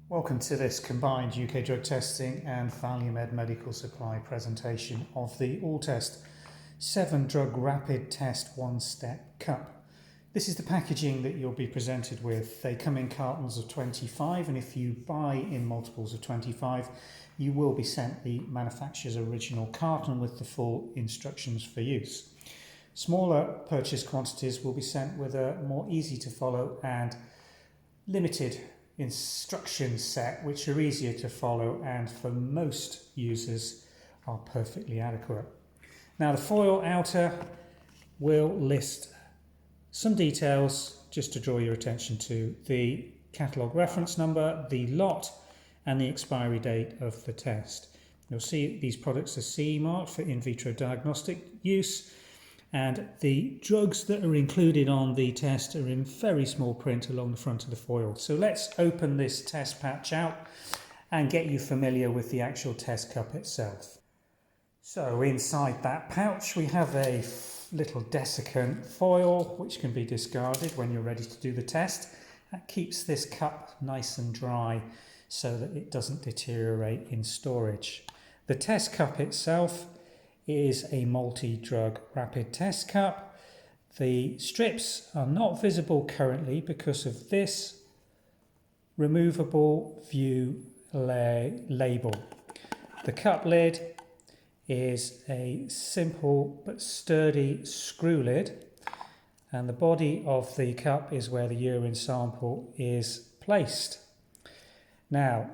Welcome to this combined UK drug testing and ValueMed medical supply presentation of the ALLTEST 7 drug rapid test one-step cup. This is the packaging that you'll be presented with. They come in cartons of 25, and if you buy in multiples of 25, you will be sent the manufacturer's original carton with the full instructions for use. Smaller purchase quantities will be sent with a more easy to follow and limited instruction set, which are easier to follow and for most users are perfectly adequate. Now the foil outer will list some details just to draw your attention to: the catalogue reference number, the lot and the expiry date of the test. You'll see these products are CE marked for in vitro diagnostic use, and the drugs that are included on the test are in very small print along the front of the foil. So let's open this test patch out and get you familiar with the actual test cup itself. So inside that pouch we have a little desiccant foil which can be discarded when you're ready to do the test. That keeps this cup nice and dry so that it doesn't deteriorate in storage. The test cup itself is a multi-drug rapid test cup. The strips are not visible currently because of this removable view label. The cup lid is a simple but sturdy screw lid, and the body of the cup is where the urine sample is placed. Now,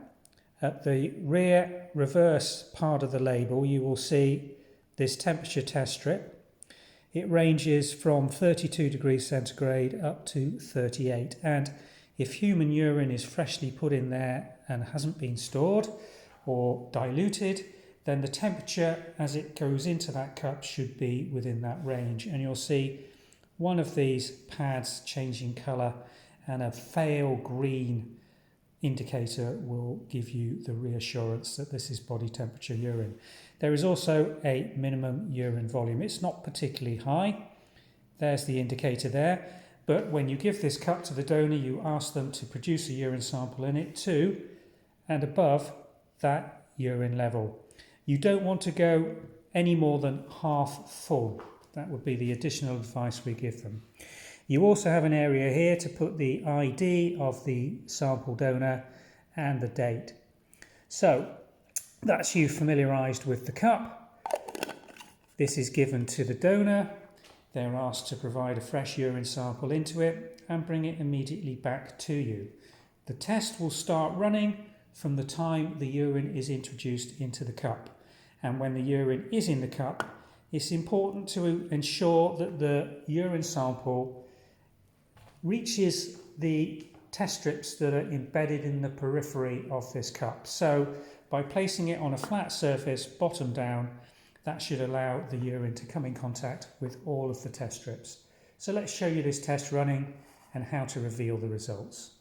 at the rear reverse part of the label you will see this temperature test strip. It ranges from 32 degrees centigrade up to 38, and if human urine is freshly put in there and hasn't been stored or diluted, then the temperature as it goes into that cup should be within that range. And you'll see one of these pads changing colour, and a pale green indicator will give you the reassurance that this is body temperature urine. There is also a minimum urine volume. It's not particularly high. There's the indicator there. But when you give this cup to the donor, you ask them to produce a urine sample in it to and above that urine level. You don't want to go any more than half full. That would be the additional advice we give them. You also have an area here to put the ID of the sample donor and the date. So that's you familiarised with the cup. This is given to the donor. They're asked to provide a fresh urine sample into it and bring it immediately back to you. The test will start running from the time the urine is introduced into the cup. And when the urine is in the cup, it's important to ensure that the urine sample reaches the test strips that are embedded in the periphery of this cup. So by placing it on a flat surface, bottom down, that should allow the urine to come in contact with all of the test strips. So let's show you this test running and how to reveal the results.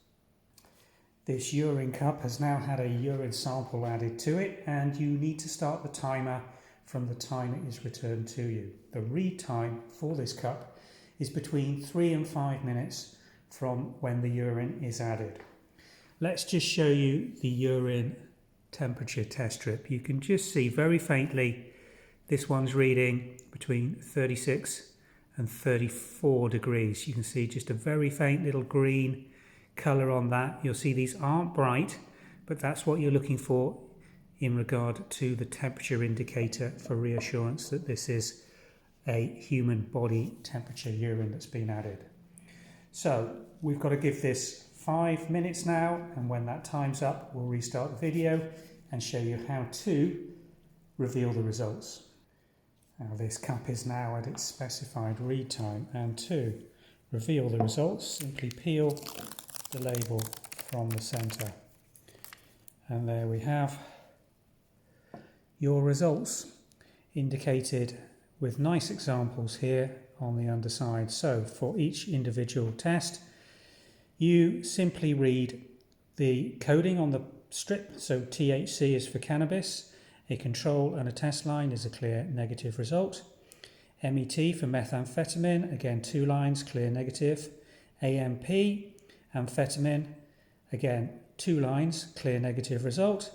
This urine cup has now had a urine sample added to it, and you need to start the timer from the time it is returned to you. The read time for this cup is between 3 and 5 minutes from when the urine is added. Let's just show you the urine temperature test strip. You can just see very faintly this one's reading between 36 and 34 degrees. You can see just a very faint little green colour on that. You'll see these aren't bright, but that's what you're looking for in regard to the temperature indicator for reassurance that this is a human body temperature urine that's been added. So we've got to give this 5 minutes now, and when that time's up we'll restart the video and show you how to reveal the results. Now this cup is now at its specified read time, and to reveal the results simply peel the label from the centre, and there we have your results indicated with nice examples here on the underside. So for each individual test you simply read the coding on the strip. So THC is for cannabis, a control and a test line is a clear negative result. MET for methamphetamine, again 2 lines, clear negative. AMP, amphetamine, again 2 lines, clear negative result.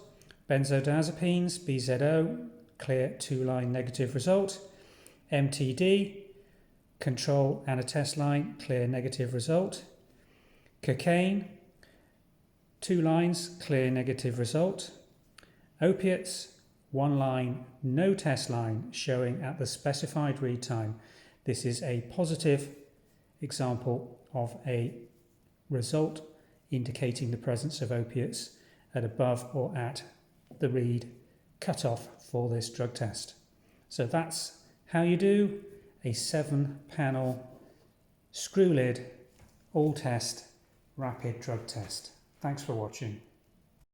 Benzodiazepines, BZO, clear 2-line negative result. MTD, control and a test line, clear negative result. Cocaine, 2 lines, clear negative result. Opiates, 1 line, no test line, showing at the specified read time. This is a positive example of a result indicating the presence of opiates at above or at the read cutoff for this drug test. So that's how you do a 7-panel screw lid ALLTEST rapid drug test. Thanks for watching.